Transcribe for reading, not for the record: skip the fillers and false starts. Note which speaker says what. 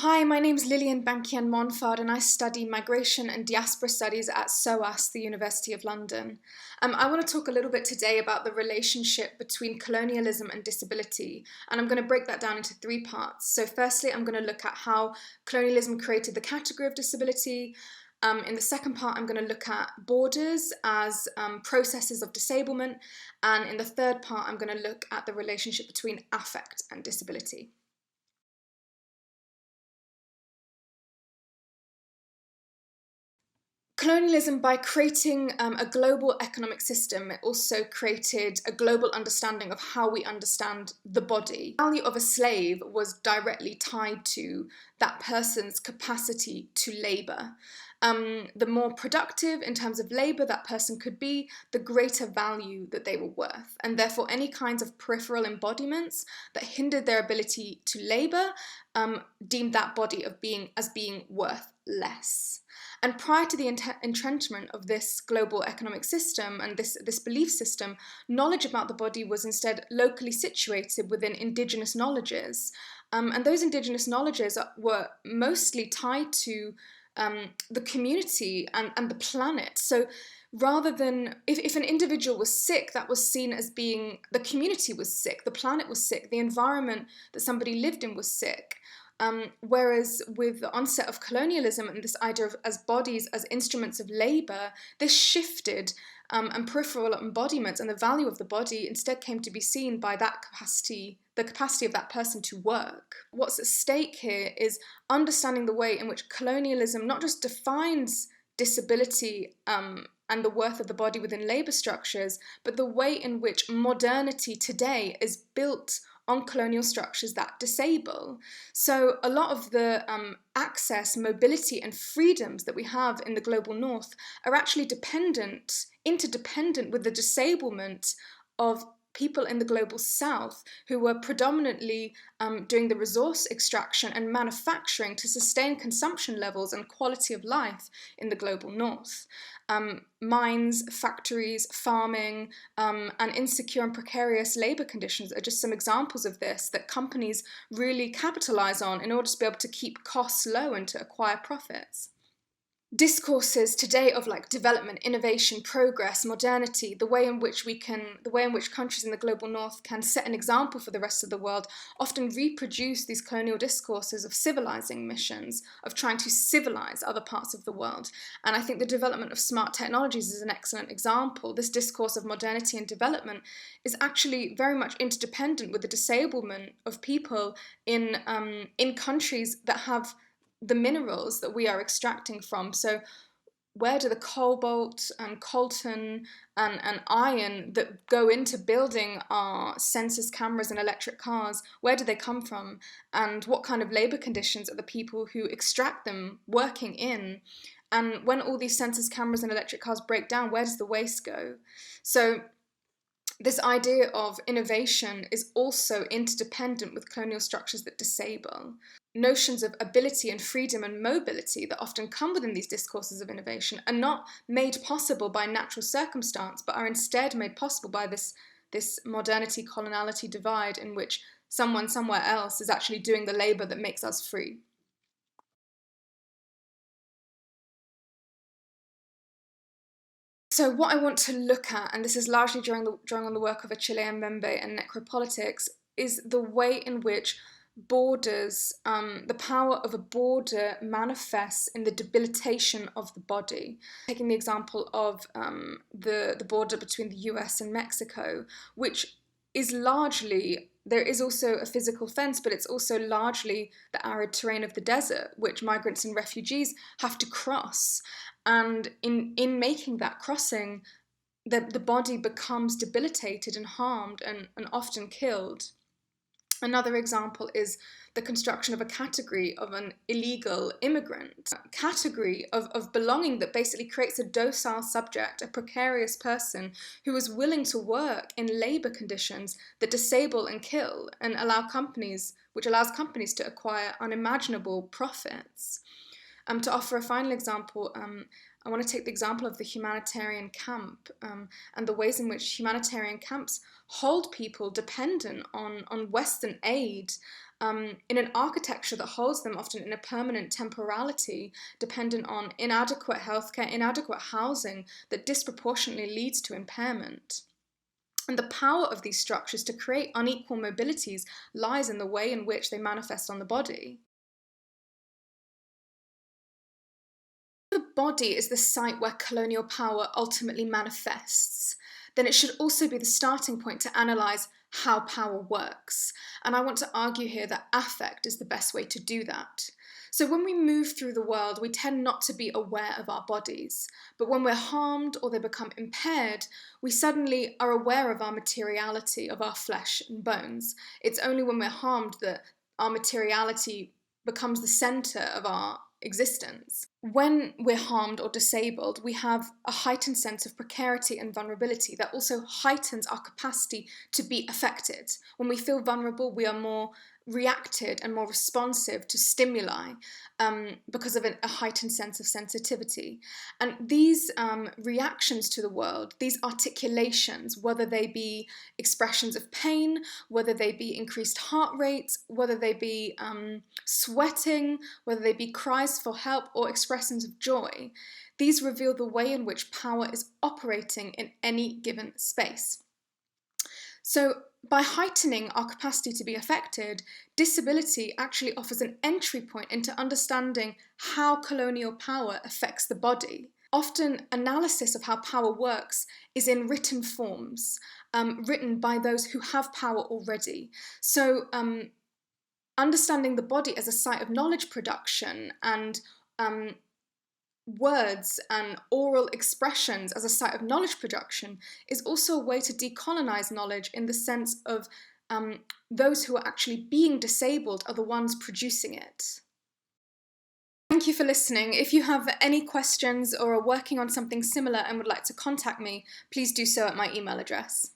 Speaker 1: Hi, my name's Lilian Montford and I study migration and diaspora studies at SOAS, the University of London. I want to talk a little bit today about the relationship between colonialism and disability, and I'm going to break that down into three parts. So firstly, I'm going to look at how colonialism created the category of disability. In the second part, I'm going to look at borders as processes of disablement, and in the third part, I'm going to look at the relationship between affect and disability. Colonialism, by creating a global economic system, it also created a global understanding of how we understand the body. The value of a slave was directly tied to that person's capacity to labour. The more productive in terms of labour that person could be, the greater value that they were worth. And therefore any kinds of peripheral embodiments that hindered their ability to labour deemed that body as being worth less. And prior to the entrenchment of this global economic system and this belief system, knowledge about the body was instead locally situated within indigenous knowledges. And those indigenous knowledges were mostly tied to the community and the planet. So rather than, if an individual was sick, that was seen as being, the community was sick, the planet was sick, the environment that somebody lived in was sick. Whereas with the onset of colonialism and this idea of as bodies as instruments of labour, this shifted and peripheral embodiments and the value of the body instead came to be seen by that capacity, the capacity of that person to work. What's at stake here is understanding the way in which colonialism not just defines disability and the worth of the body within labour structures, but the way in which modernity today is built on colonial structures that disable. So a lot of the access, mobility and freedoms that we have in the global north are actually interdependent with the disablement of people in the global south who were predominantly doing the resource extraction and manufacturing to sustain consumption levels and quality of life in the global north. Mines, factories, farming, and insecure and precarious labour conditions are just some examples of this that companies really capitalise on in order to be able to keep costs low and to acquire profits. Discourses today of like development, innovation, progress, modernity, the way in which countries in the global north can set an example for the rest of the world, often reproduce these colonial discourses of civilizing missions, of trying to civilize other parts of the world. And I think the development of smart technologies is an excellent example. This discourse of modernity and development is actually very much interdependent with the disablement of people in countries that have the minerals that we are extracting from. So where do the cobalt and coltan and iron that go into building our sensors, cameras and electric cars, where do they come from? And what kind of labour conditions are the people who extract them working in? And when all these sensors, cameras and electric cars break down, where does the waste go? So this idea of innovation is also interdependent with colonial structures that disable. Notions of ability and freedom and mobility that often come within these discourses of innovation are not made possible by natural circumstance, but are instead made possible by this modernity-coloniality divide in which someone somewhere else is actually doing the labour that makes us free. So what I want to look at, and this is largely drawing on the work of Achille Mbembe and necropolitics, is the way in which borders, the power of a border manifests in the debilitation of the body. Taking the example of the border between the US and Mexico, which is largely, there is also a physical fence, but it's also largely the arid terrain of the desert, which migrants and refugees have to cross. And in making that crossing, the body becomes debilitated and harmed and often killed. Another example is the construction of a category of an illegal immigrant, a category of belonging that basically creates a docile subject, a precarious person who is willing to work in labour conditions that disable and kill and which allows companies to acquire unimaginable profits. To offer a final example, I want to take the example of the humanitarian camp and the ways in which humanitarian camps hold people dependent on Western aid in an architecture that holds them often in a permanent temporality, dependent on inadequate healthcare, inadequate housing that disproportionately leads to impairment. And the power of these structures to create unequal mobilities lies in the way in which they manifest on the body. The body is the site where colonial power ultimately manifests, then it should also be the starting point to analyse how power works. And I want to argue here that affect is the best way to do that. So when we move through the world, we tend not to be aware of our bodies. But when we're harmed or they become impaired, we suddenly are aware of our materiality, of our flesh and bones. It's only when we're harmed that our materiality becomes the centre of our existence. When we're harmed or disabled, we have a heightened sense of precarity and vulnerability that also heightens our capacity to be affected. When we feel vulnerable, we are more reacted and more responsive to stimuli because of a heightened sense of sensitivity. And these reactions to the world, these articulations, whether they be expressions of pain, whether they be increased heart rates, whether they be sweating, whether they be cries for help or expressions of joy, these reveal the way in which power is operating in any given space. So, by heightening our capacity to be affected, disability actually offers an entry point into understanding how colonial power affects the body. Often, analysis of how power works is in written forms, written by those who have power already. So, understanding the body as a site of knowledge production and words and oral expressions as a site of knowledge production is also a way to decolonize knowledge in the sense of those who are actually being disabled are the ones producing it. Thank you for listening. If you have any questions or are working on something similar and would like to contact me, please do so at my email address.